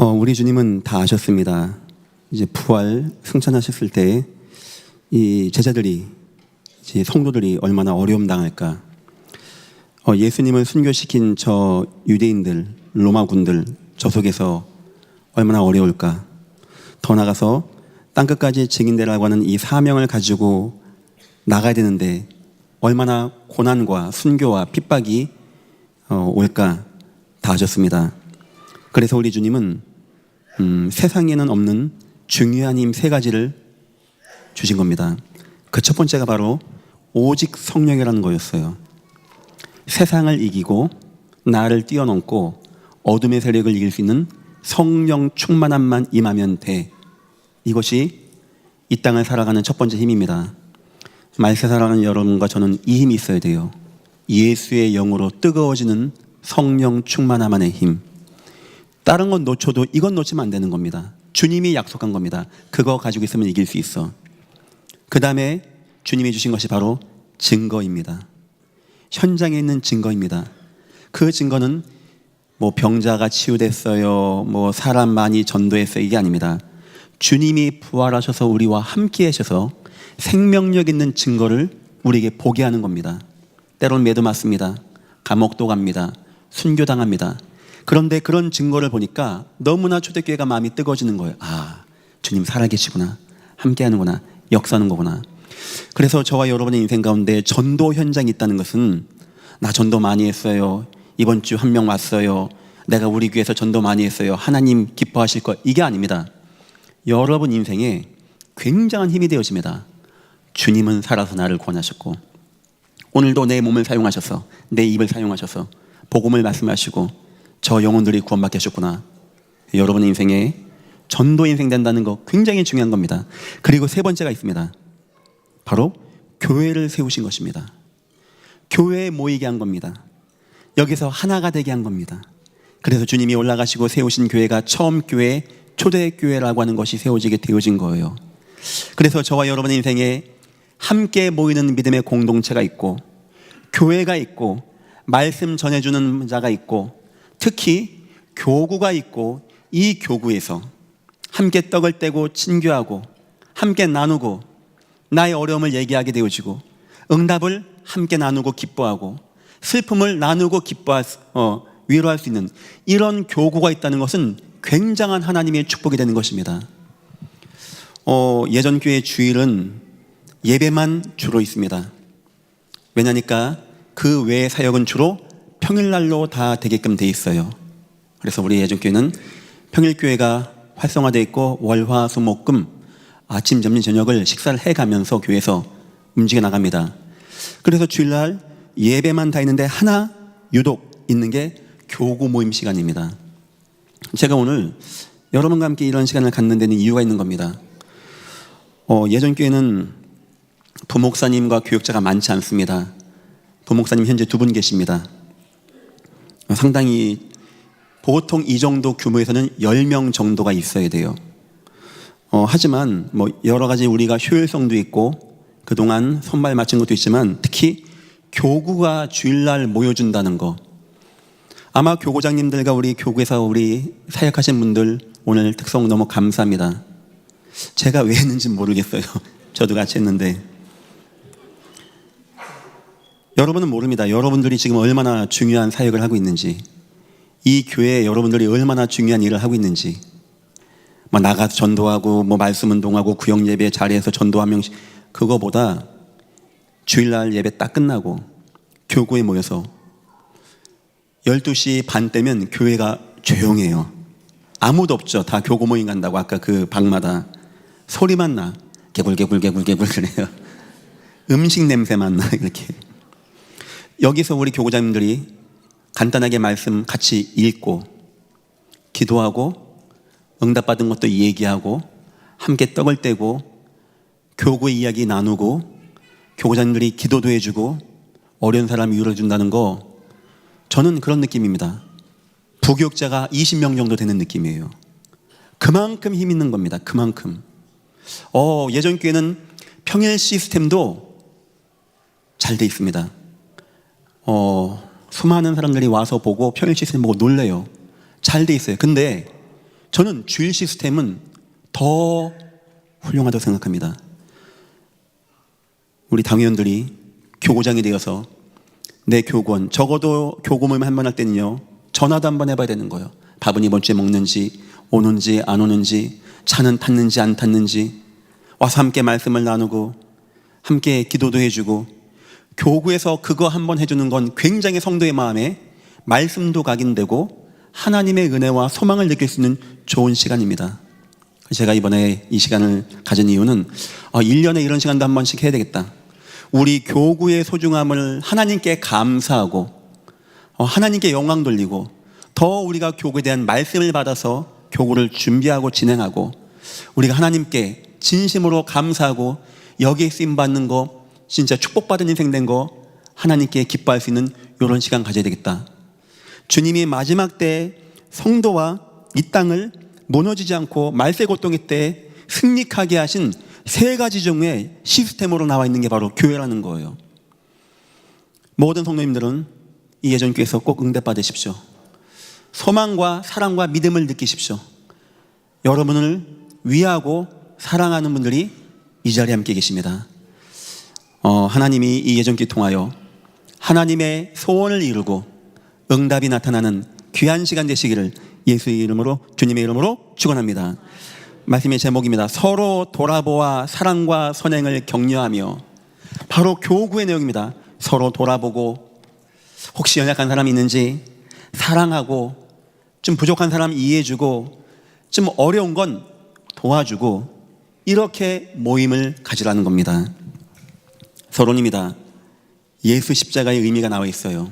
우리 주님은 다 아셨습니다. 이제 부활 승천하셨을 때 이 제자들이, 이제 성도들이 얼마나 어려움 당할까. 예수님을 순교시킨 저 유대인들, 로마군들, 저 속에서 얼마나 어려울까. 더 나가서 땅끝까지 증인되라고 하는 이 사명을 가지고 나가야 되는데 얼마나 고난과 순교와 핍박이 올까. 다 아셨습니다. 그래서 우리 주님은 세상에는 없는 중요한 힘 세 가지를 주신 겁니다. 그 첫 번째가 바로 오직 성령이라는 거였어요. 세상을 이기고 나를 뛰어넘고 어둠의 세력을 이길 수 있는 성령 충만함만 임하면 돼. 이것이 이 땅을 살아가는 첫 번째 힘입니다. 말세 살아가는 여러분과 저는 이 힘이 있어야 돼요. 예수의 영으로 뜨거워지는 성령 충만함 안의 힘. 다른 건 놓쳐도 이건 놓치면 안 되는 겁니다. 주님이 약속한 겁니다. 그거 가지고 있으면 이길 수 있어. 그 다음에 주님이 주신 것이 바로 증거입니다. 현장에 있는 증거입니다. 그 증거는 뭐 병자가 치유됐어요, 뭐 사람 많이 전도했어요, 이게 아닙니다. 주님이 부활하셔서 우리와 함께 하셔서 생명력 있는 증거를 우리에게 보게 하는 겁니다. 때론 매도 맞습니다. 감옥도 갑니다. 순교당합니다. 그런데 그런 증거를 보니까 너무나 초대교회가 마음이 뜨거워지는 거예요. 아, 주님 살아계시구나, 함께 하는구나, 역사하는 거구나. 그래서 저와 여러분의 인생 가운데 전도 현장이 있다는 것은 나 전도 많이 했어요, 이번 주 한 명 왔어요, 내가 우리 교회에서 전도 많이 했어요, 하나님 기뻐하실 거, 이게 아닙니다. 여러분 인생에 굉장한 힘이 되어집니다. 주님은 살아서 나를 구원하셨고 오늘도 내 몸을 사용하셔서, 내 입을 사용하셔서 복음을 말씀하시고 저 영혼들이 구원받게 하셨구나. 여러분의 인생에 전도 인생 된다는 거 굉장히 중요한 겁니다. 그리고 세 번째가 있습니다. 바로 교회를 세우신 것입니다. 교회에 모이게 한 겁니다. 여기서 하나가 되게 한 겁니다. 그래서 주님이 올라가시고 세우신 교회가 처음 교회, 초대교회라고 하는 것이 세워지게 되어진 거예요. 그래서 저와 여러분의 인생에 함께 모이는 믿음의 공동체가 있고, 교회가 있고, 말씀 전해주는 자가 있고, 특히 교구가 있고, 이 교구에서 함께 떡을 떼고 친교하고 함께 나누고 나의 어려움을 얘기하게 되어지고 응답을 함께 나누고 기뻐하고 슬픔을 나누고 위로할 수 있는 이런 교구가 있다는 것은 굉장한 하나님의 축복이 되는 것입니다. 예전 교회 주일은 예배만 주로 있습니다. 왜냐니까 그 외의 사역은 주로 평일날로 다 되게끔 돼 있어요. 그래서 우리 예전교회는 평일교회가 활성화되어 있고 월화수목금 아침 점심 저녁을 식사를 해가면서 교회에서 움직여 나갑니다. 그래서 주일날 예배만 다 있는데 하나 유독 있는 게 교구 모임 시간입니다. 제가 오늘 여러분과 함께 이런 시간을 갖는 데는 이유가 있는 겁니다. 예전교회는 부목사님과 교육자가 많지 않습니다. 부목사님 현재 2분 계십니다. 상당히 보통 이 정도 규모에서는 10명 정도가 있어야 돼요. 하지만 뭐 여러 가지 우리가 효율성도 있고 그동안 손발 맞춘 것도 있지만 특히 교구가 주일날 모여준다는 거, 아마 교구장님들과 우리 교구에서 우리 사역하신 분들 오늘 특성 너무 감사합니다. 제가 왜 했는지 모르겠어요. 저도 같이 했는데 여러분은 모릅니다. 여러분들이 지금 얼마나 중요한 사역을 하고 있는지, 이 교회에 여러분들이 얼마나 중요한 일을 하고 있는지, 나가서 전도하고 말씀 운동하고 구역 예배 자리에서 전도 한 명씩, 그거보다 주일날 예배 딱 끝나고 교구에 모여서 12시 반 때면 교회가 조용해요. 아무도 없죠. 다 교구 모임 간다고. 아까 그 방마다 소리만 나. 개굴개굴개굴개굴. 음식 냄새만 나. 이렇게. 여기서 우리 교구자님들이 간단하게 말씀 같이 읽고 기도하고 응답받은 것도 얘기하고 함께 떡을 떼고 교구의 이야기 나누고 교구자님들이 기도도 해주고 어려운 사람 위로해 준다는 거, 저는 그런 느낌입니다. 부교육자가 20명 정도 되는 느낌이에요. 그만큼 힘 있는 겁니다. 그만큼. 예전 교회는 평일 시스템도 잘 돼 있습니다. 수많은 사람들이 와서 보고 평일 시스템 보고 놀래요. 잘 돼 있어요. 근데 저는 주일 시스템은 더 훌륭하다고 생각합니다. 우리 당회원들이 교구장이 되어서 내 교구원, 적어도 교구 모임 한 번 할 때는요, 전화도 한번 해봐야 되는 거예요. 밥은 이번 주에 먹는지, 오는지 안 오는지, 차는 탔는지 안 탔는지, 와서 함께 말씀을 나누고 함께 기도도 해주고, 교구에서 그거 한번 해주는 건 굉장히 성도의 마음에 말씀도 각인되고 하나님의 은혜와 소망을 느낄 수 있는 좋은 시간입니다. 제가 이번에 이 시간을 가진 이유는 1년에 이런 시간도 한 번씩 해야 되겠다. 우리 교구의 소중함을 하나님께 감사하고 하나님께 영광 돌리고, 더 우리가 교구에 대한 말씀을 받아서 교구를 준비하고 진행하고, 우리가 하나님께 진심으로 감사하고 여기에 쓰임받는 거, 진짜 축복받은 인생 된 거 하나님께 기뻐할 수 있는 이런 시간 가져야 되겠다. 주님이 마지막 때 성도와 이 땅을 무너지지 않고 말세 고통의 때 승리하게 하신 3가지 종의 시스템으로 나와 있는 게 바로 교회라는 거예요. 모든 성도님들은 이 예전교회에서 꼭 응답받으십시오. 소망과 사랑과 믿음을 느끼십시오. 여러분을 위하고 사랑하는 분들이 이 자리에 함께 계십니다. 하나님이 이 예전교회 통하여 하나님의 소원을 이루고 응답이 나타나는 귀한 시간 되시기를 예수의 이름으로, 주님의 이름으로 축원합니다. 말씀의 제목입니다. 서로 돌아보아 사랑과 선행을 격려하며. 바로 교구의 내용입니다. 서로 돌아보고, 혹시 연약한 사람이 있는지 사랑하고, 좀 부족한 사람 이해해주고, 좀 어려운 건 도와주고, 이렇게 모임을 가지라는 겁니다. 서론입니다. 예수 십자가의 의미가 나와 있어요.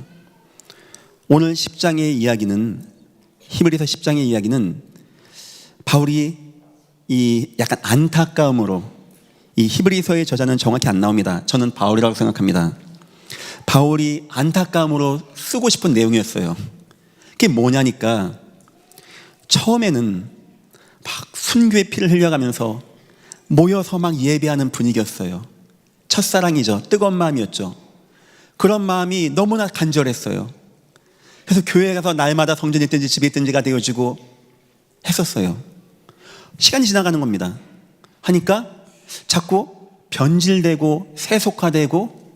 오늘 10장의 이야기는, 히브리서 10장의 이야기는 바울이 이 약간 안타까움으로, 이 히브리서의 저자는 정확히 안 나옵니다. 저는 바울이라고 생각합니다. 바울이 안타까움으로 쓰고 싶은 내용이었어요. 그게 뭐냐니까, 처음에는 막 순교의 피를 흘려가면서 모여서 막 예배하는 분위기였어요. 첫사랑이죠. 뜨거운 마음이었죠. 그런 마음이 너무나 간절했어요. 그래서 교회에 가서 날마다 성전에 있든지 집에 있든지가 되어지고 했었어요. 시간이 지나가는 겁니다. 하니까 자꾸 변질되고 세속화되고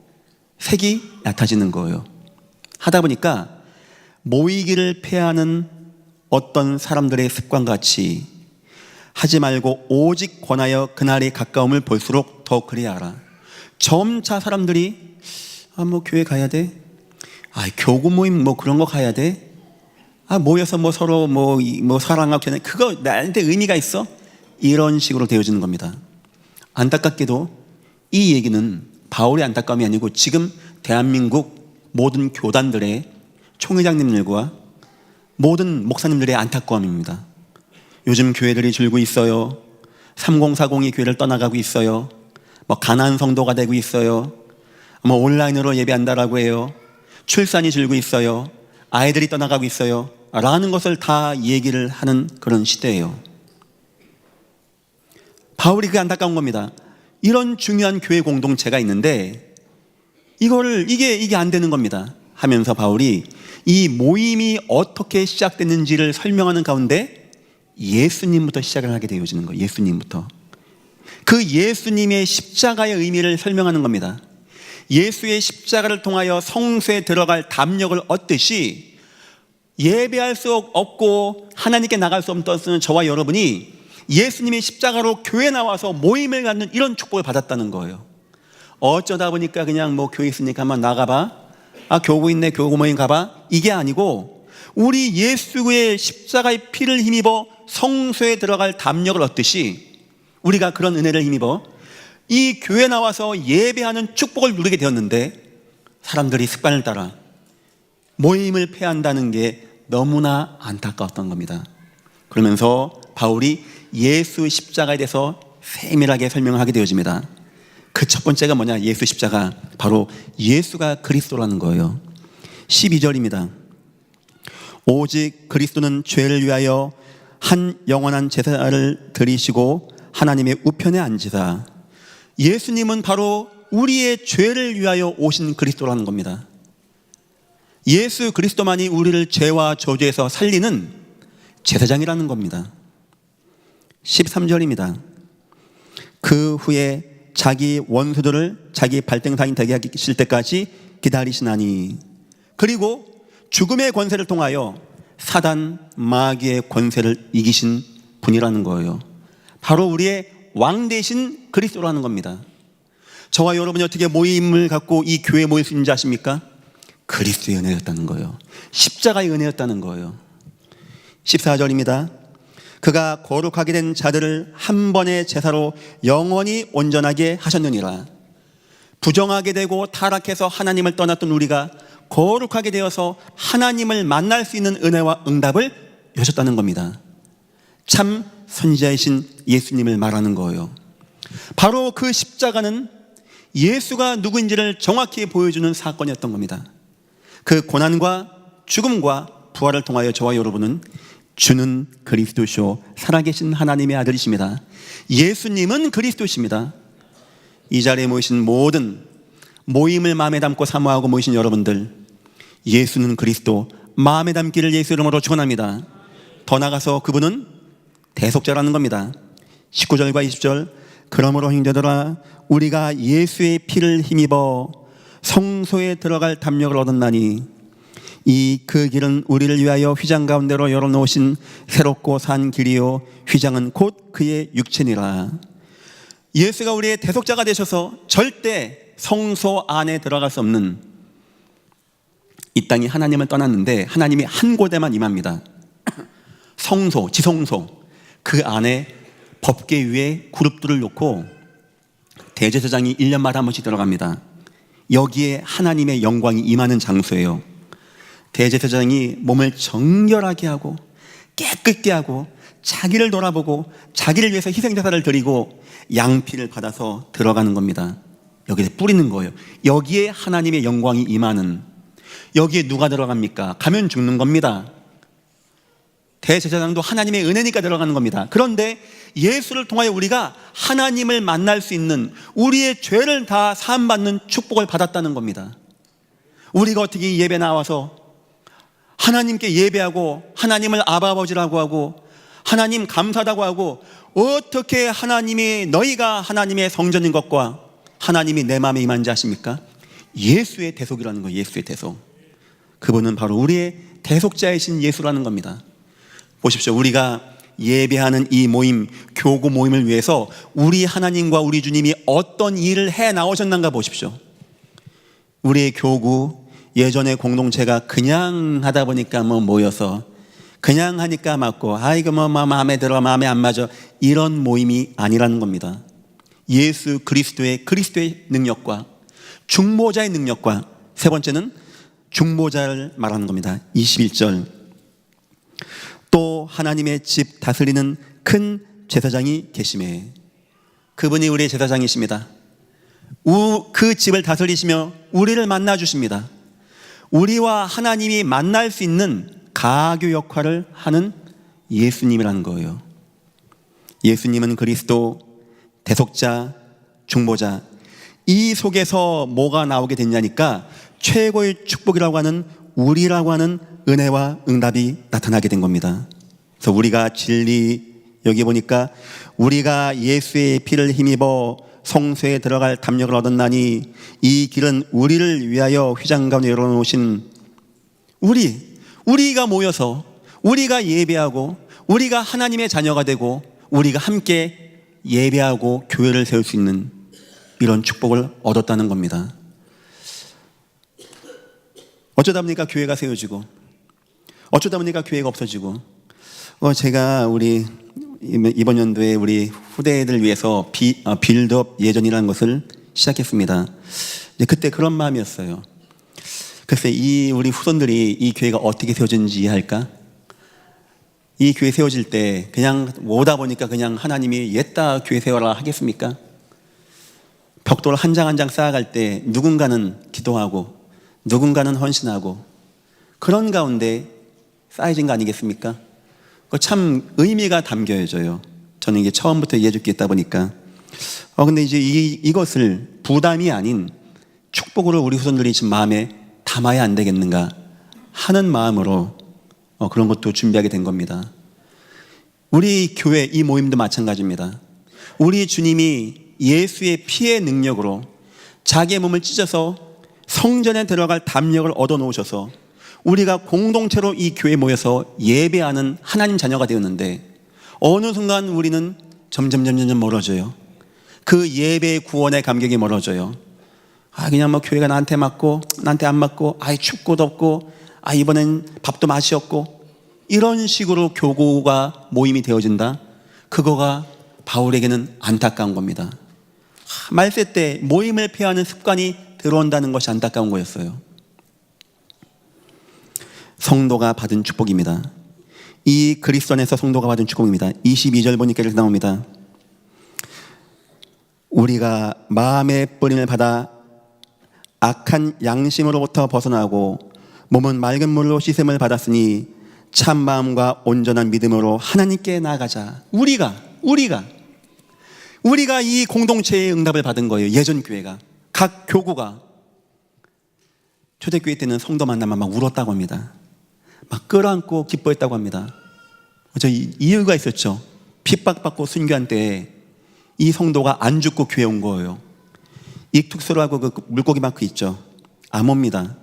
색이 얕아지는 거예요. 하다 보니까 모이기를 패하는 어떤 사람들의 습관같이 하지 말고 오직 권하여 그날의 가까움을 볼수록 더 그래야 하라. 점차 사람들이 뭐 교회 가야 돼? 교구 모임 뭐 그런 거 가야 돼? 모여서 뭐 서로 뭐 사랑하고 그거 나한테 의미가 있어? 이런 식으로 되어지는 겁니다. 안타깝게도 이 얘기는 바울의 안타까움이 아니고 지금 대한민국 모든 교단들의 총회장님들과 모든 목사님들의 안타까움입니다. 요즘 교회들이 줄고 있어요. 3040이 교회를 떠나가고 있어요. 뭐 가난한 성도가 되고 있어요. 뭐 온라인으로 예배한다라고 해요. 출산이 줄고 있어요. 아이들이 떠나가고 있어요. 라는 것을 다 얘기를 하는 그런 시대예요. 바울이 그게 안타까운 겁니다. 이런 중요한 교회 공동체가 있는데 이게 안 되는 겁니다. 하면서 바울이 이 모임이 어떻게 시작됐는지를 설명하는 가운데 예수님부터 시작을 하게 되어지는 거예요. 예수님부터. 그 예수님의 십자가의 의미를 설명하는 겁니다. 예수의 십자가를 통하여 성소에 들어갈 담력을 얻듯이 예배할 수 없고 하나님께 나갈 수 없던 저와 여러분이 예수님의 십자가로 교회에 나와서 모임을 갖는 이런 축복을 받았다는 거예요. 어쩌다 보니까 그냥 뭐 교회 있으니까 한번 나가봐, 교구 있네, 교구 모임 가봐, 이게 아니고 우리 예수의 십자가의 피를 힘입어 성소에 들어갈 담력을 얻듯이 우리가 그런 은혜를 힘입어 이 교회에 나와서 예배하는 축복을 누리게 되었는데, 사람들이 습관을 따라 모임을 폐한다는 게 너무나 안타까웠던 겁니다. 그러면서 바울이 예수 십자가에 대해서 세밀하게 설명하게 되어집니다. 그 첫 번째가 뭐냐? 예수 십자가, 바로 예수가 그리스도라는 거예요. 12절입니다. 오직 그리스도는 죄를 위하여 한 영원한 제사를 드리시고 하나님의 우편에 앉으사. 예수님은 바로 우리의 죄를 위하여 오신 그리스도라는 겁니다. 예수 그리스도만이 우리를 죄와 저주에서 살리는 제사장이라는 겁니다. 13절입니다. 그 후에 자기 원수들을 자기 발등상이 되게 하실 때까지 기다리시나니, 그리고 죽음의 권세를 통하여 사단 마귀의 권세를 이기신 분이라는 거예요. 바로 우리의 왕 되신 그리스도라는 겁니다. 저와 여러분이 어떻게 모임을 갖고 이 교회에 모일 수 있는지 아십니까? 그리스도의 은혜였다는 거예요. 십자가의 은혜였다는 거예요. 14절입니다. 그가 거룩하게 된 자들을 한 번의 제사로 영원히 온전하게 하셨느니라. 부정하게 되고 타락해서 하나님을 떠났던 우리가 거룩하게 되어서 하나님을 만날 수 있는 은혜와 응답을 여셨다는 겁니다. 참 선지자이신 예수님을 말하는 거예요. 바로 그 십자가는 예수가 누구인지를 정확히 보여주는 사건이었던 겁니다. 그 고난과 죽음과 부활을 통하여 저와 여러분은 주는 그리스도시오 살아계신 하나님의 아들이십니다. 예수님은 그리스도십니다. 이 자리에 모이신 모든 모임을 마음에 담고 사모하고 모이신 여러분들, 예수는 그리스도, 마음에 담기를 예수 이름으로 축원합니다. 더 나아가서 그분은 대속자라는 겁니다. 19절과 20절, 그러므로 형제들아 우리가 예수의 피를 힘입어 성소에 들어갈 담력을 얻었나니 이 그 길은 우리를 위하여 휘장 가운데로 열어놓으신 새롭고 산 길이요 휘장은 곧 그의 육체니라. 예수가 우리의 대속자가 되셔서 절대 성소 안에 들어갈 수 없는, 이 땅이 하나님을 떠났는데 하나님이 한 곳에만 임합니다. 성소, 지성소, 그 안에 법궤 위에 그룹들을 놓고 대제사장이 1년마다 한 번씩 들어갑니다. 여기에 하나님의 영광이 임하는 장소예요. 대제사장이 몸을 정결하게 하고 깨끗게 하고 자기를 돌아보고 자기를 위해서 희생제사를 드리고 양피를 받아서 들어가는 겁니다. 여기에 뿌리는 거예요. 여기에 하나님의 영광이 임하는, 여기에 누가 들어갑니까? 가면 죽는 겁니다. 대제사장도 하나님의 은혜니까 들어가는 겁니다. 그런데 예수를 통하여 우리가 하나님을 만날 수 있는, 우리의 죄를 다 사함받는 축복을 받았다는 겁니다. 우리가 어떻게 예배 나와서 하나님께 예배하고 하나님을 아버지라고 하고 하나님 감사하다고 하고, 어떻게 하나님이, 너희가 하나님의 성전인 것과 하나님이 내 마음에 임한지 아십니까? 예수의 대속이라는 거예요. 예수의 대속. 그분은 바로 우리의 대속자이신 예수라는 겁니다. 보십시오. 우리가 예배하는 이 모임, 교구 모임을 위해서 우리 하나님과 우리 주님이 어떤 일을 해 나오셨는가 보십시오. 우리의 교구, 예전에 공동체가 그냥 하다 보니까 모여서 그냥 하니까 맞고, 이거 마음에 들어, 마음에 안 맞아, 이런 모임이 아니라는 겁니다. 예수 그리스도의 능력과 중보자의 능력과, 세 번째는 중보자를 말하는 겁니다. 21절, 또 하나님의 집 다스리는 큰 제사장이 계시매. 그분이 우리의 제사장이십니다. 그 집을 다스리시며 우리를 만나 주십니다. 우리와 하나님이 만날 수 있는 가교 역할을 하는 예수님이라는 거예요. 예수님은 그리스도, 대속자, 중보자. 이 속에서 뭐가 나오게 됐냐니까 최고의 축복이라고 하는, 우리라고 하는 은혜와 응답이 나타나게 된 겁니다. 그래서 우리가 진리, 여기 보니까 우리가 예수의 피를 힘입어 성소에 들어갈 담력을 얻었나니 이 길은 우리를 위하여 휘장 가운데 열어놓으신, 우리가 모여서 우리가 예배하고 우리가 하나님의 자녀가 되고 우리가 함께 예배하고 교회를 세울 수 있는 이런 축복을 얻었다는 겁니다. 어쩌다 보니까 교회가 세워지고, 어쩌다 보니까 교회가 없어지고, 제가 우리 이번 연도에 우리 후대들 위해서 빌드업 예전이라는 것을 시작했습니다. 그때 그런 마음이었어요. 글쎄, 우리 후손들이 이 교회가 어떻게 세워진지 이해할까? 이 교회 세워질 때 그냥 오다 보니까 그냥 하나님이 옛다 교회 세워라 하겠습니까? 벽돌 한 장 한 장 쌓아갈 때 누군가는 기도하고 누군가는 헌신하고 그런 가운데 쌓여진 거 아니겠습니까? 참 의미가 담겨져요. 저는 이게 처음부터 이해해 줄 게 있다 보니까. 근데 이제 이것을 부담이 아닌 축복으로 우리 후손들이 지금 마음에 담아야 안 되겠는가 하는 마음으로 그런 것도 준비하게 된 겁니다. 우리 교회 이 모임도 마찬가지입니다. 우리 주님이 예수의 피의 능력으로 자기의 몸을 찢어서 성전에 들어갈 담력을 얻어놓으셔서 우리가 공동체로 이 교회에 모여서 예배하는 하나님 자녀가 되었는데, 어느 순간 우리는 점점 멀어져요. 그 예배의 구원의 감격이 멀어져요. 그냥 교회가 나한테 맞고 나한테 안 맞고, 춥고 덥고, 이번엔 밥도 맛이 없고, 이런 식으로 교구가 모임이 되어진다. 그거가 바울에게는 안타까운 겁니다. 말세 때 모임을 피하는 습관이 들어온다는 것이 안타까운 거였어요. 성도가 받은 축복입니다. 이 그리스도 안에서 성도가 받은 축복입니다. 22절 보니까 이렇게 나옵니다. 우리가 마음의 뿌림을 받아 악한 양심으로부터 벗어나고 몸은 맑은 물로 씻음을 받았으니 참 마음과 온전한 믿음으로 하나님께 나아가자. 우리가 이 공동체의 응답을 받은 거예요. 예전 교회가, 각 교구가. 초대교회 때는 성도 만나면 막 울었다고 합니다. 막 끌어안고 기뻐했다고 합니다. 이유가 있었죠. 핍박받고 순교한 때에 이 성도가 안 죽고 교회에 온 거예요. 익투스라고 그 물고기 마크 있죠. 암호입니다.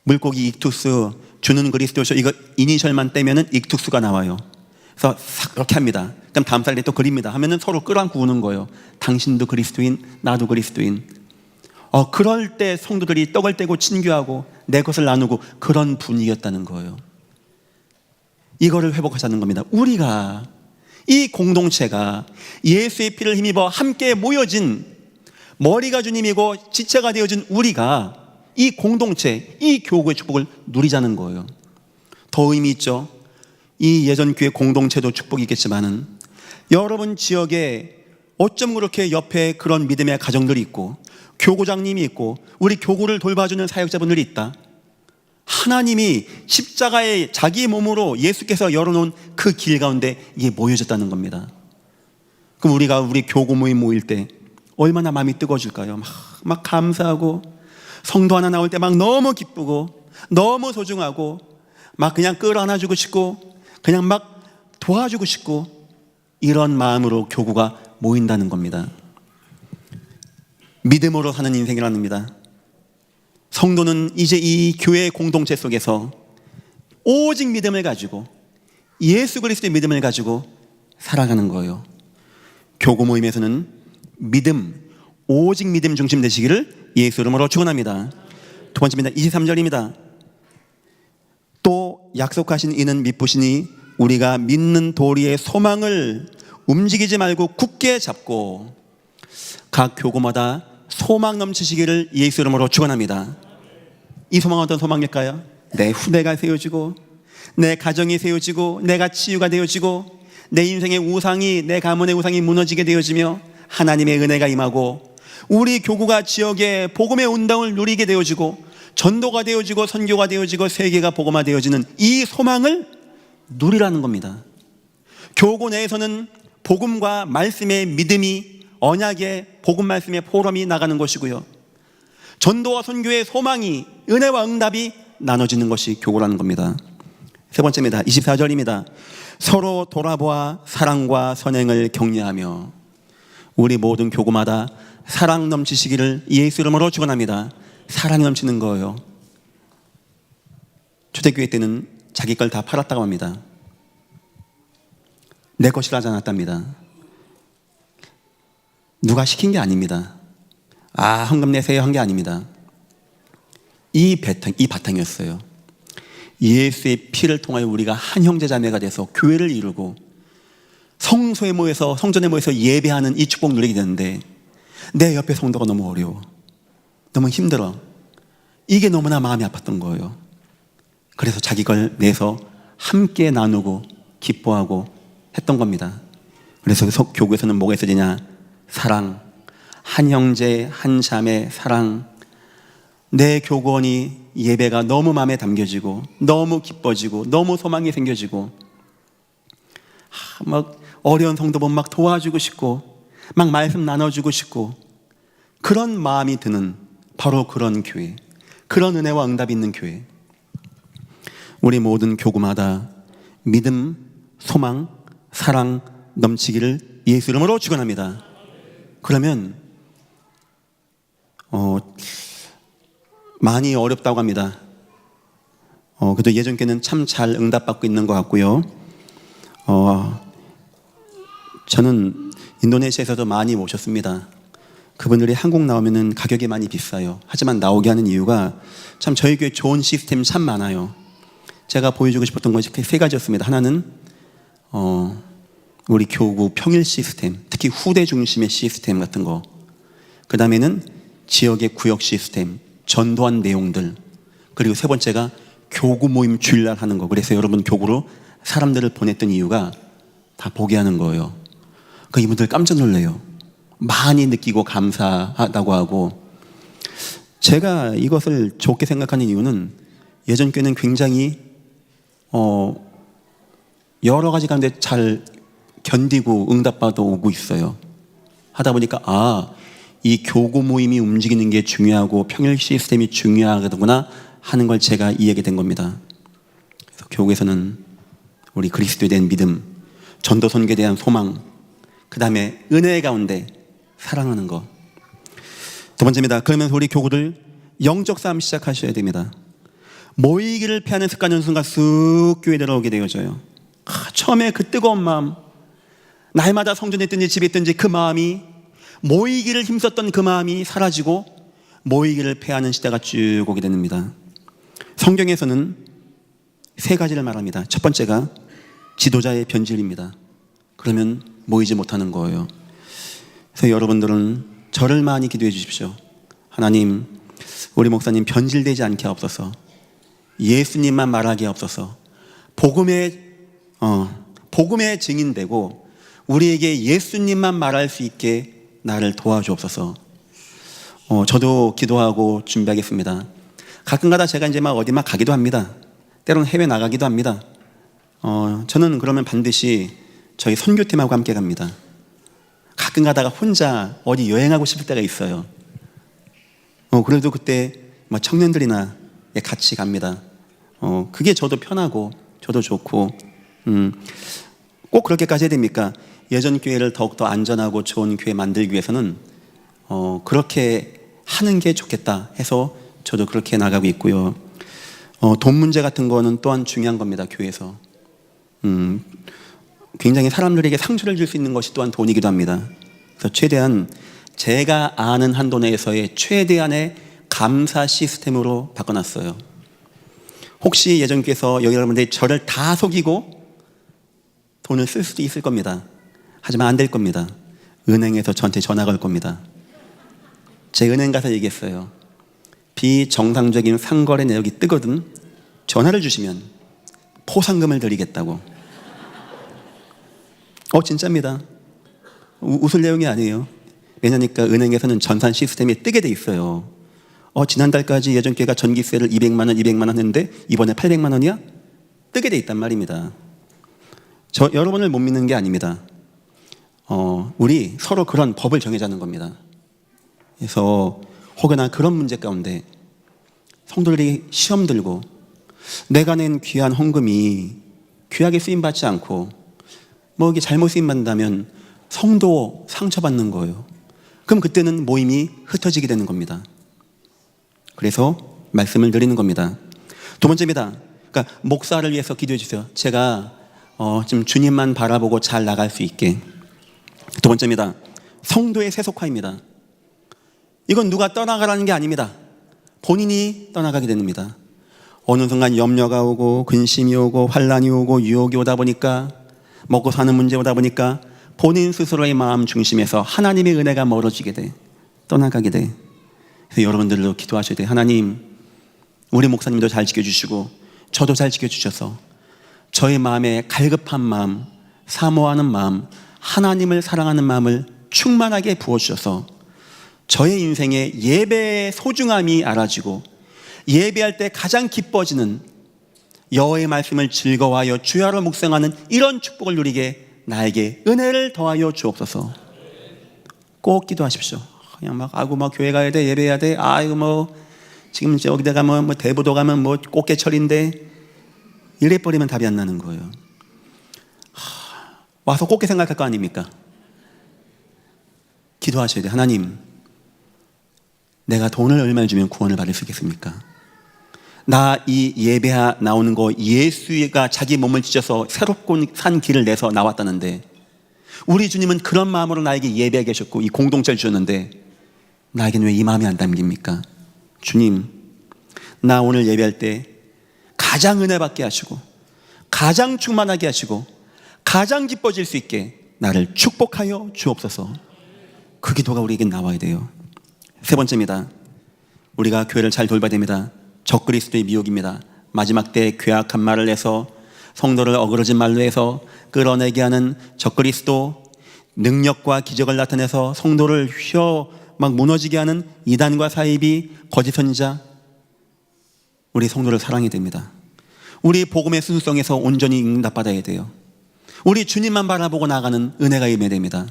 물고기 익투스, 주는 그리스도셔, 이거 이니셜만 떼면은 익투스가 나와요. 그래서 싹 이렇게 합니다. 그럼 다음 살에 또 그립니다. 하면은 서로 끌어안고 우는 거예요. 당신도 그리스도인, 나도 그리스도인. 그럴 때 성도들이 떡을 떼고 친교하고 내 것을 나누고, 그런 분위기였다는 거예요. 이거를 회복하자는 겁니다. 우리가, 이 공동체가 예수의 피를 힘입어 함께 모여진, 머리가 주님이고 지체가 되어진 우리가 이 공동체, 이 교구의 축복을 누리자는 거예요. 더 의미 있죠. 이 예전 교회 공동체도 축복이 있겠지만은 여러분 지역에 어쩜 그렇게 옆에 그런 믿음의 가정들이 있고 교구장님이 있고 우리 교구를 돌봐주는 사역자분들이 있다. 하나님이 십자가에 자기 몸으로 예수께서 열어놓은 그 길 가운데 이게 모여졌다는 겁니다. 그럼 우리가 우리 교구 모임 모일 때 얼마나 마음이 뜨거워질까요? 막 감사하고, 성도 하나 나올 때 막 너무 기쁘고 너무 소중하고, 막 그냥 끌어안아주고 싶고 그냥 막 도와주고 싶고, 이런 마음으로 교구가 모인다는 겁니다. 믿음으로 사는 인생이라는 겁니다. 성도는 이제 이 교회 공동체 속에서 오직 믿음을 가지고, 예수 그리스도의 믿음을 가지고 살아가는 거예요. 교구 모임에서는 오직 믿음 중심 되시기를 예수 이름으로 축원합니다. 두 번째입니다. 23절입니다. 또 약속하신 이는 미쁘시니 우리가 믿는 도리의 소망을 움직이지 말고 굳게 잡고, 각 교구마다 소망 넘치시기를 예수 이름으로 축원합니다. 이 소망은 어떤 소망일까요? 내 후대가 세워지고, 내 가정이 세워지고, 내가 치유가 되어지고, 내 인생의 우상이, 내 가문의 우상이 무너지게 되어지며 하나님의 은혜가 임하고, 우리 교구가 지역에 복음의 운동을 누리게 되어지고, 전도가 되어지고 선교가 되어지고 세계가 복음화 되어지는 이 소망을 누리라는 겁니다. 교구 내에서는 복음과 말씀의 믿음이, 언약의 복음 말씀의 포럼이 나가는 것이고요, 전도와 선교의 소망이, 은혜와 응답이 나눠지는 것이 교구라는 겁니다. 세 번째입니다. 24절입니다. 서로 돌아보아 사랑과 선행을 격려하며, 우리 모든 교구마다 사랑 넘치시기를 예수 이름으로 축원합니다. 사랑이 넘치는 거예요. 초대교회 때는 자기 걸 다 팔았다고 합니다. 내 것이라 하지 않았답니다. 누가 시킨 게 아닙니다. 헌금 내세요 한 게 아닙니다. 이 바탕이었어요. 예수의 피를 통하여 우리가 한 형제자매가 돼서 교회를 이루고 성전에 모여서 예배하는 이 축복 누리게 되는데, 내 옆에 성도가 너무 어려워, 너무 힘들어. 이게 너무나 마음이 아팠던 거예요. 그래서 자기 걸 내서 함께 나누고 기뻐하고 했던 겁니다. 그래서 교구에서는 뭐가 있어지냐? 사랑, 한 형제 한 자매 사랑. 내 교구원이 예배가 너무 마음에 담겨지고 너무 기뻐지고 너무 소망이 생겨지고, 막 어려운 성도 보면 막 도와주고 싶고 막 말씀 나눠주고 싶고, 그런 마음이 드는 바로 그런 교회, 그런 은혜와 응답이 있는 교회. 우리 모든 교구마다 믿음, 소망, 사랑 넘치기를 예수 이름으로 축원합니다. 그러면 많이 어렵다고 합니다. 그래도 예전께는 참 잘 응답받고 있는 것 같고요. 저는 인도네시아에서도 많이 모셨습니다. 그분들이 한국 나오면은 가격이 많이 비싸요. 하지만 나오게 하는 이유가 참 저희 교회 좋은 시스템 참 많아요. 제가 보여주고 싶었던 것이 세 가지였습니다. 하나는 우리 교구 평일 시스템, 특히 후대 중심의 시스템 같은 거. 그 다음에는 지역의 구역 시스템, 전도한 내용들. 그리고 세 번째가 교구 모임 주일날 하는 거. 그래서 여러분 교구로 사람들을 보냈던 이유가 다 보게 하는 거예요. 그 이분들 깜짝 놀래요. 많이 느끼고 감사하다고 하고. 제가 이것을 좋게 생각하는 이유는 예전 교회는 굉장히 여러 가지 가운데 잘 견디고 응답받아 오고 있어요. 하다 보니까 이 교구 모임이 움직이는 게 중요하고 평일 시스템이 중요하구나 하는 걸 제가 이해하게 된 겁니다. 그래서 교구에서는 우리 그리스도에 대한 믿음, 전도 선교에 대한 소망, 그 다음에 은혜 가운데 사랑하는 것. 두 번째입니다. 그러면서 우리 교구들 영적 싸움 시작하셔야 됩니다. 모이기를 피하는 습관은 순간 쑥 교회 들어오게 되어져요. 처음에 그 뜨거운 마음, 날마다 성전에 있든지 집에 있든지 그 마음이, 모이기를 힘썼던 그 마음이 사라지고 모이기를 피하는 시대가 쭉 오게 됩니다. 성경에서는 세 가지를 말합니다. 첫 번째가 지도자의 변질입니다. 그러면 모이지 못하는 거예요. 그래서 여러분들은 저를 많이 기도해 주십시오. 하나님, 우리 목사님 변질되지 않게 하옵소서. 예수님만 말하게 하옵소서. 복음의 증인되고 우리에게 예수님만 말할 수 있게 나를 도와주옵소서. 저도 기도하고 준비하겠습니다. 가끔가다 제가 이제 어디 가기도 합니다. 때로는 해외 나가기도 합니다. 저는 그러면 반드시 저희 선교팀하고 함께 갑니다. 가끔 가다가 혼자 어디 여행하고 싶을 때가 있어요. 그래도 그때 청년들이나 같이 갑니다. 그게 저도 편하고 저도 좋고. 꼭 그렇게까지 해야 됩니까? 예전 교회를 더욱더 안전하고 좋은 교회 만들기 위해서는 그렇게 하는 게 좋겠다 해서 저도 그렇게 나가고 있고요. 돈 문제 같은 거는 또한 중요한 겁니다. 교회에서 굉장히 사람들에게 상처를 줄 수 있는 것이 또한 돈이기도 합니다. 그래서 최대한 제가 아는 한도 내에서의 최대한의 감사 시스템으로 바꿔놨어요. 혹시 예전께서 여러분들이 저를 다 속이고 돈을 쓸 수도 있을 겁니다. 하지만 안 될 겁니다. 은행에서 저한테 전화 걸 겁니다. 제 은행 가서 얘기했어요. 비정상적인 상거래 내역이 뜨거든 전화를 주시면 포상금을 드리겠다고. 진짜입니다. 웃을 내용이 아니에요. 왜냐니까 은행에서는 전산 시스템이 뜨게 돼 있어요. 지난달까지 예전 교회가 전기세를 200만 원 했는데 이번에 800만 원이야? 뜨게 돼 있단 말입니다. 저 여러분을 못 믿는 게 아닙니다. 우리 서로 그런 법을 정해자는 겁니다. 그래서 혹여나 그런 문제 가운데 성도들이 시험 들고 내가 낸 귀한 헌금이 귀하게 쓰임받지 않고 이게 잘못 쓰임받는다면 성도 상처받는 거예요. 그럼 그때는 모임이 흩어지게 되는 겁니다. 그래서 말씀을 드리는 겁니다. 두 번째입니다. 그러니까 목사를 위해서 기도해 주세요. 제가 좀 주님만 바라보고 잘 나갈 수 있게. 두 번째입니다. 성도의 세속화입니다. 이건 누가 떠나가라는 게 아닙니다. 본인이 떠나가게 됩니다. 어느 순간 염려가 오고 근심이 오고 환란이 오고 유혹이 오다 보니까 먹고 사는 문제 오다 보니까 본인 스스로의 마음 중심에서 하나님의 은혜가 멀어지게 돼. 떠나가게 돼. 그래서 여러분들도 기도하셔야 돼. 하나님, 우리 목사님도 잘 지켜주시고 저도 잘 지켜주셔서 저의 마음에 갈급한 마음, 사모하는 마음, 하나님을 사랑하는 마음을 충만하게 부어주셔서 저의 인생에 예배의 소중함이 알아지고 예배할 때 가장 기뻐지는 여호와의 말씀을 즐거워하여 주야로 묵상하는 이런 축복을 누리게 나에게 은혜를 더하여 주옵소서. 꼭 기도하십시오. 그냥 교회 가야 돼, 예배해야 돼. 지금 여기다 가면 대부도 가면 꽃게철인데 이래 버리면 답이 안 나는 거예요. 와서 곱게 생각할 거 아닙니까? 기도하셔야 돼요. 하나님, 내가 돈을 얼마를 주면 구원을 받을 수 있겠습니까? 나 이 예배 나오는 거 예수가 자기 몸을 찢어서 새롭고 산 길을 내서 나왔다는데, 우리 주님은 그런 마음으로 나에게 예배하게 하셨고 이 공동체를 주셨는데 나에게는 왜 이 마음이 안 담깁니까? 주님, 나 오늘 예배할 때 가장 은혜 받게 하시고 가장 충만하게 하시고 가장 기뻐질 수 있게 나를 축복하여 주옵소서. 그 기도가 우리에게 나와야 돼요. 세 번째입니다. 우리가 교회를 잘 돌봐야 됩니다. 적그리스도의 미혹입니다. 마지막 때 괴악한 말을 해서 성도를 어그러진 말로 해서 끌어내게 하는 적그리스도, 능력과 기적을 나타내서 성도를 막 무너지게 하는 이단과 사이비, 거짓 선지자, 우리 성도를 사랑해야 됩니다. 우리 복음의 순수성에서 온전히 응답받아야 돼요. 우리 주님만 바라보고 나가는 은혜가 임해야 됩니다.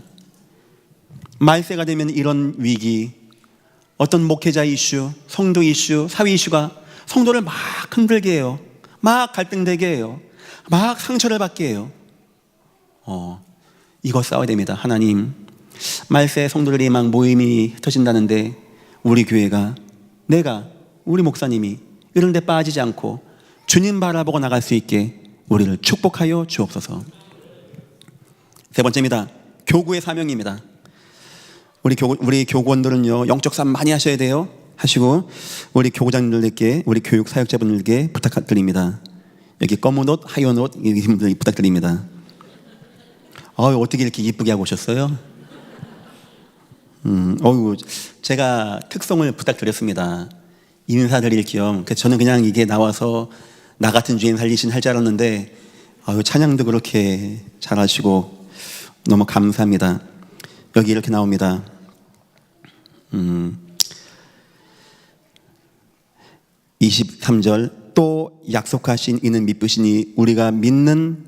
말세가 되면 이런 위기, 어떤 목회자 이슈, 성도 이슈, 사회 이슈가 성도를 막 흔들게 해요. 막 갈등되게 해요. 막 상처를 받게 해요. 이거 싸워야 됩니다. 하나님, 말세 성도들이 막 모임이 흩어진다는데 우리 교회가, 내가, 우리 목사님이 이런 데 빠지지 않고 주님 바라보고 나갈 수 있게 우리를 축복하여 주옵소서. 세 번째입니다. 교구의 사명입니다. 우리 교구원들은요, 영적 싸움 많이 하셔야 돼요. 하시고 우리 교구장님들께, 우리 교육 사역자분들께 부탁드립니다. 여기 검은 옷, 하얀 옷 이분들 부탁드립니다. 어떻게 이렇게 이쁘게 하고 오셨어요? 제가 특성을 부탁드렸습니다. 인사드릴 겸. 그래서 저는 그냥 이게 나와서 나 같은 주인 살리신 할 줄 알았는데 찬양도 그렇게 잘하시고 너무 감사합니다. 여기 이렇게 나옵니다. 23절, 또 약속하신 이는 미쁘시니 우리가 믿는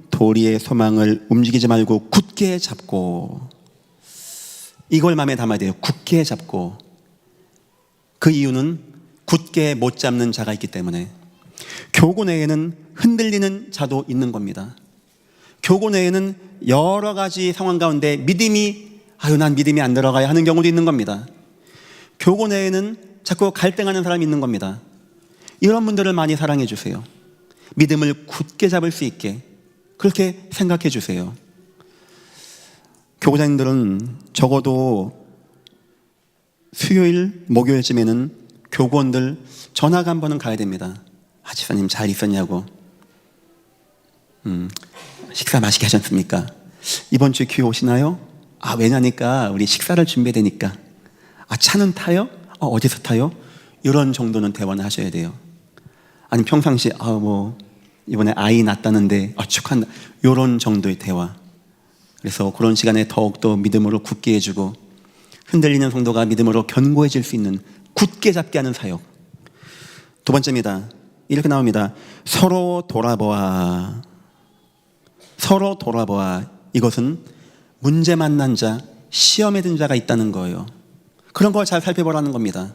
도리의 소망을 움직이지 말고 굳게 잡고, 이걸 마음에 담아야 돼요. 굳게 잡고. 그 이유는 굳게 못 잡는 자가 있기 때문에. 교구 내에는 흔들리는 자도 있는 겁니다. 교구 내에는 여러 가지 상황 가운데 난 믿음이 안 들어가야 하는 경우도 있는 겁니다. 교구 내에는 자꾸 갈등하는 사람이 있는 겁니다. 이런 분들을 많이 사랑해 주세요. 믿음을 굳게 잡을 수 있게 그렇게 생각해 주세요. 교구장님들은 적어도 수요일, 목요일쯤에는 교구원들 전화가 한 번은 가야 됩니다. 집사님 잘 있었냐고, 식사 맛있게 하셨습니까? 이번 주에 교회 오시나요? 왜냐니까 우리 식사를 준비해야 되니까. 차는 타요? 어디서 타요? 이런 정도는 대화는 하셔야 돼요. 아니 평상시에 이번에 아이 낳았다는데 축하한다, 이런 정도의 대화. 그래서 그런 시간에 더욱더 믿음으로 굳게 해주고 흔들리는 성도가 믿음으로 견고해질 수 있는 굳게 잡게 하는 사역. 두 번째입니다. 이렇게 나옵니다. 서로 돌아보아. 이것은 문제 만난 자, 시험에 든 자가 있다는 거예요. 그런 걸 잘 살펴보라는 겁니다.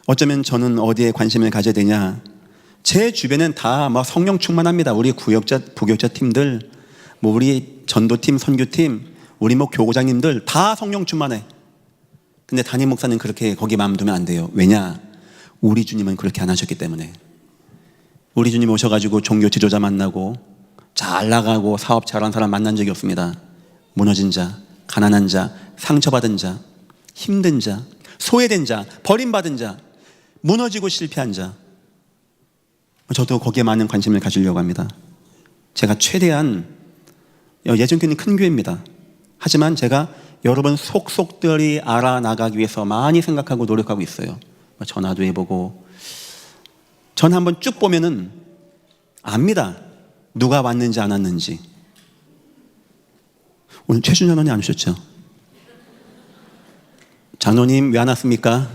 어쩌면 저는 어디에 관심을 가져야 되냐, 제 주변엔 다 성령 충만합니다. 우리 부교육자 팀들, 우리 전도팀, 선교팀, 우리 교구장님들 다 성령 충만해. 근데 담임 목사는 그렇게 거기 마음 두면 안 돼요. 왜냐? 우리 주님은 그렇게 안 하셨기 때문에. 우리 주님 오셔가지고 종교 지도자 만나고 잘 나가고 사업 잘하는 사람 만난 적이 없습니다. 무너진 자, 가난한 자, 상처받은 자, 힘든 자, 소외된 자, 버림받은 자, 무너지고 실패한 자. 저도 거기에 많은 관심을 가지려고 합니다. 제가 최대한, 예전 교회는 큰 교회입니다. 하지만 제가 여러분 속속들이 알아나가기 위해서 많이 생각하고 노력하고 있어요. 전화도 해보고. 전 한번 쭉 보면은 압니다. 누가 왔는지 안 왔는지. 오늘 최준현 언니 안 오셨죠? 장로님 왜 안 왔습니까?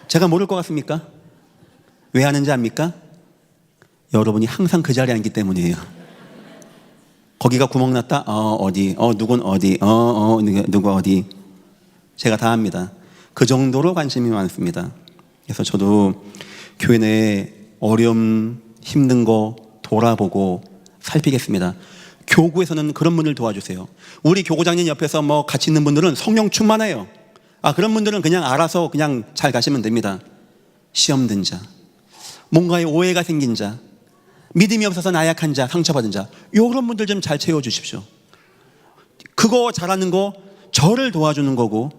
제가 모를 것 같습니까? 왜 하는지 압니까? 여러분이 항상 그 자리에 앉기 때문이에요. 거기가 구멍 났다? 어디? 누군 어디? 누구 어디? 제가 다 합니다. 그 정도로 관심이 많습니다. 그래서 저도 교회 내에 어려움, 힘든 거, 돌아보고 살피겠습니다. 교구에서는 그런 분들 도와주세요. 우리 교구장님 옆에서 뭐 같이 있는 분들은 성령 충만해요. 그런 분들은 그냥 알아서 그냥 잘 가시면 됩니다. 시험 든 자, 뭔가에 오해가 생긴 자, 믿음이 없어서 나약한 자, 상처받은 자, 이런 분들 좀 잘 채워주십시오. 그거 잘하는 거 저를 도와주는 거고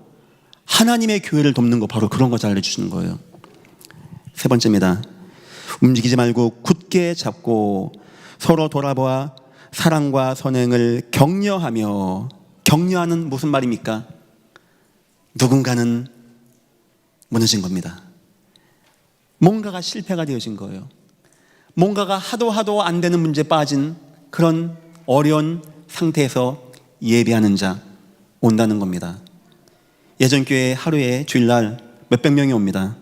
하나님의 교회를 돕는 거 바로 그런 거 잘해주시는 거예요. 세 번째입니다. 움직이지 말고 굳게 잡고 서로 돌아보아 사랑과 선행을 격려하며, 격려하는 무슨 말입니까? 누군가는 무너진 겁니다. 뭔가가 실패가 되어진 거예요. 뭔가가 하도 안 되는 문제에 빠진 그런 어려운 상태에서 예배하는 자 온다는 겁니다. 예전 교회에 하루에 주일날 몇백 명이 옵니다.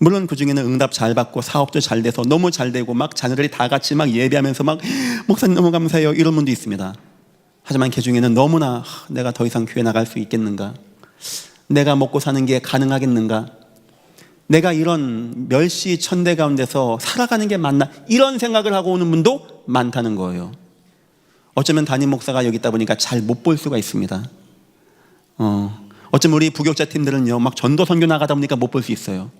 물론 그 중에는 응답 잘 받고 사업도 잘 돼서 너무 잘 되고 막 자녀들이 다 같이 막 예배하면서 막 목사님 너무 감사해요 이런 분도 있습니다. 하지만 그 중에는 너무나 내가 더 이상 교회 나갈 수 있겠는가, 내가 먹고 사는 게 가능하겠는가, 내가 이런 멸시 천대 가운데서 살아가는 게 맞나, 이런 생각을 하고 오는 분도 많다는 거예요. 어쩌면 담임 목사가 여기 있다 보니까 잘 못 볼 수가 있습니다. 어쩌면 우리 부교자 팀들은요 막 전도 선교 나가다 보니까 못 볼 수 있어요.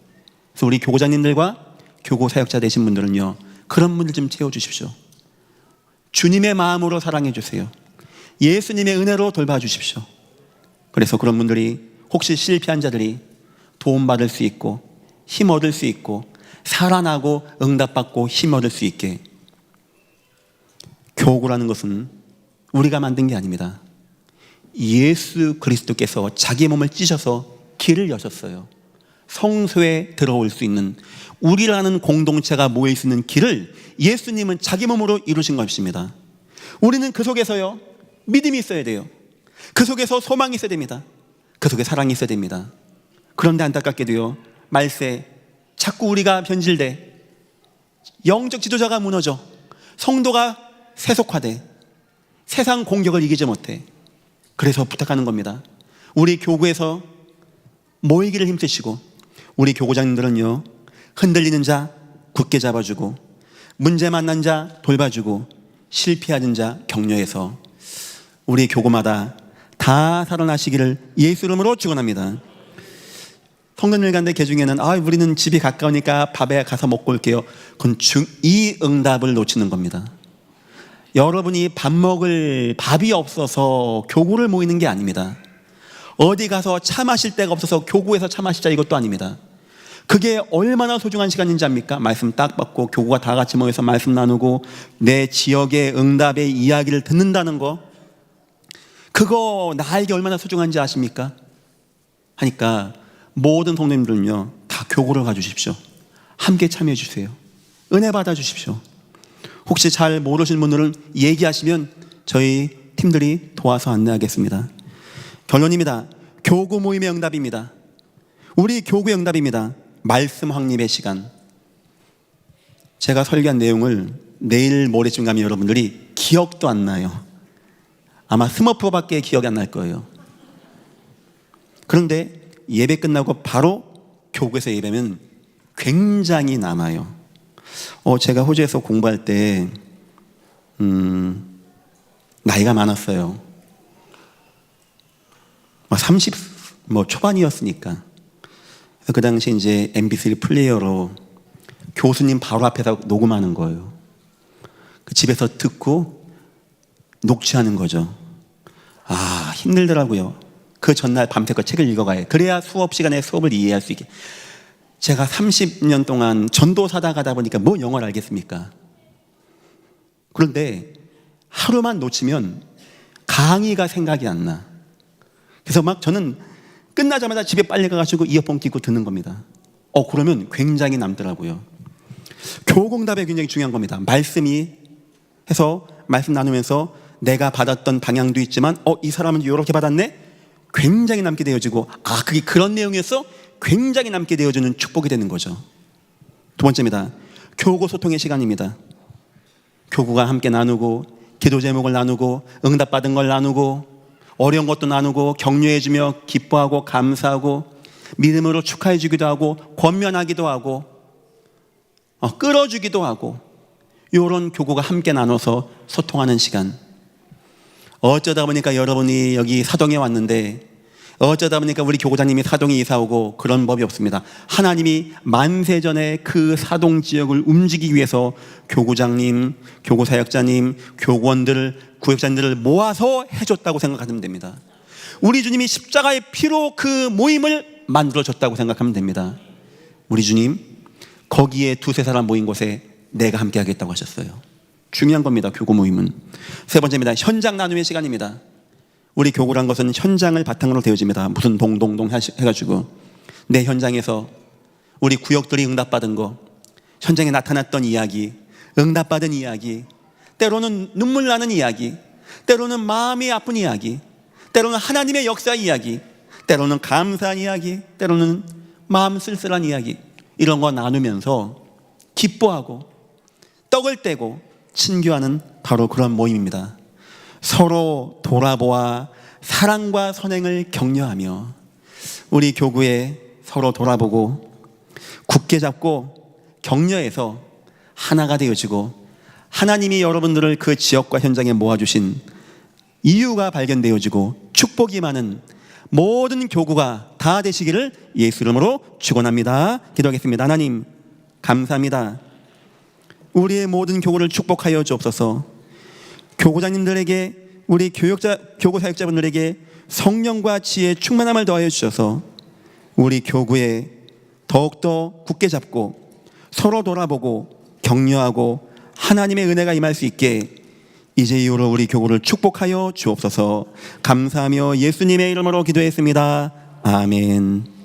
그래서 우리 교구장님들과 교구 사역자 되신 분들은요 그런 분들 좀 채워주십시오. 주님의 마음으로 사랑해 주세요. 예수님의 은혜로 돌봐주십시오. 그래서 그런 분들이, 혹시 실패한 자들이 도움받을 수 있고 힘 얻을 수 있고 살아나고 응답받고 힘 얻을 수 있게. 교구라는 것은 우리가 만든 게 아닙니다. 예수 그리스도께서 자기 몸을 찢어서 길을 여셨어요. 성소에 들어올 수 있는, 우리라는 공동체가 모일 수 있는 길을 예수님은 자기 몸으로 이루신 것입니다. 우리는 그 속에서요 믿음이 있어야 돼요. 그 속에서 소망이 있어야 됩니다. 그 속에 사랑이 있어야 됩니다. 그런데 안타깝게도요 말세 자꾸 우리가 변질돼, 영적 지도자가 무너져, 성도가 세속화돼, 세상 공격을 이기지 못해. 그래서 부탁하는 겁니다. 우리 교구에서 모이기를 힘쓰시고, 우리 교구장님들은요 흔들리는 자 굳게 잡아주고, 문제 만난 자 돌봐주고, 실패하는 자 격려해서 우리 교구마다 다 살아나시기를 예수 이름으로 축원합니다. 성도들 가운데 그 중에는 우리는 집이 가까우니까 밥에 가서 먹고 올게요. 그건 이 응답을 놓치는 겁니다. 여러분이 밥 먹을 밥이 없어서 교구를 모이는 게 아닙니다. 어디 가서 차 마실 데가 없어서 교구에서 차 마시자, 이것도 아닙니다. 그게 얼마나 소중한 시간인지 압니까? 말씀 딱 받고 교구가 다 같이 모여서 말씀 나누고 내 지역의 응답의 이야기를 듣는다는 거, 그거 나에게 얼마나 소중한지 아십니까? 하니까 모든 성도님들은요 다 교구를 가주십시오. 함께 참여해 주세요. 은혜 받아 주십시오. 혹시 잘 모르시는 분들은 얘기하시면 저희 팀들이 도와서 안내하겠습니다. 결론입니다. 교구 모임의 응답입니다. 우리 교구의 응답입니다. 말씀 확립의 시간. 제가 설교한 내용을 내일 모레쯤 가면 여러분들이 기억도 안 나요. 아마 스머프밖에 기억이 안 날 거예요. 그런데 예배 끝나고 바로 교구에서 예배면 굉장히 남아요. 제가 호주에서 공부할 때 나이가 많았어요. 30 초반이었으니까. 그 당시 이제 MB3 플레이어로 교수님 바로 앞에서 녹음하는 거예요. 집에서 듣고 녹취하는 거죠. 힘들더라고요. 그 전날 밤새껏 책을 읽어가야 해. 그래야 수업 시간에 수업을 이해할 수 있게. 제가 30년 동안 전도사다 가다 보니까 뭐 영어를 알겠습니까? 그런데 하루만 놓치면 강의가 생각이 안 나. 그래서 저는 끝나자마자 집에 빨리 가가지고 이어폰 끼고 듣는 겁니다. 그러면 굉장히 남더라고요. 교공답이 굉장히 중요한 겁니다. 말씀이 해서 말씀 나누면서 내가 받았던 방향도 있지만 이 사람은 이렇게 받았네? 굉장히 남게 되어지고, 그게 그런 내용이었어? 굉장히 남게 되어지는 축복이 되는 거죠. 두 번째입니다. 교구 소통의 시간입니다. 교구가 함께 나누고, 기도 제목을 나누고, 응답받은 걸 나누고, 어려운 것도 나누고, 격려해주며 기뻐하고 감사하고, 믿음으로 축하해주기도 하고, 권면하기도 하고, 끌어주기도 하고, 이런 교구가 함께 나눠서 소통하는 시간. 어쩌다 보니까 여러분이 여기 사동에 왔는데, 어쩌다 보니까 우리 교구장님이 사동에 이사 오고, 그런 법이 없습니다. 하나님이 만세전에 그 사동 지역을 움직이기 위해서 교구장님, 교구사역자님, 교구원들을, 구역자님들을 모아서 해줬다고 생각하면 됩니다. 우리 주님이 십자가의 피로 그 모임을 만들어줬다고 생각하면 됩니다. 우리 주님, 거기에 두세 사람 모인 곳에 내가 함께 하겠다고 하셨어요. 중요한 겁니다. 교구 모임은. 세 번째입니다. 현장 나눔의 시간입니다. 우리 교구란 것은 현장을 바탕으로 되어집니다. 무슨 동동동 해가지고 내 현장에서 우리 구역들이 응답받은 거, 현장에 나타났던 이야기, 응답받은 이야기, 때로는 눈물 나는 이야기, 때로는 마음이 아픈 이야기, 때로는 하나님의 역사 이야기, 때로는 감사한 이야기, 때로는 마음 쓸쓸한 이야기, 이런 거 나누면서 기뻐하고 떡을 떼고 친교하는 바로 그런 모임입니다. 서로 돌아보아 사랑과 선행을 격려하며 우리 교구에 서로 돌아보고 굳게 잡고 격려해서 하나가 되어지고, 하나님이 여러분들을 그 지역과 현장에 모아주신 이유가 발견되어지고 축복이 많은 모든 교구가 다 되시기를 예수 이름으로 축원합니다. 기도하겠습니다. 하나님, 감사합니다. 우리의 모든 교구를 축복하여 주옵소서. 교구장님들에게, 우리 교구 사역자분들에게 성령과 지혜 충만함을 더하여 주셔서 우리 교구에 더욱더 굳게 잡고 서로 돌아보고 격려하고 하나님의 은혜가 임할 수 있게 이제 이후로 우리 교구를 축복하여 주옵소서. 감사하며 예수님의 이름으로 기도했습니다. 아멘.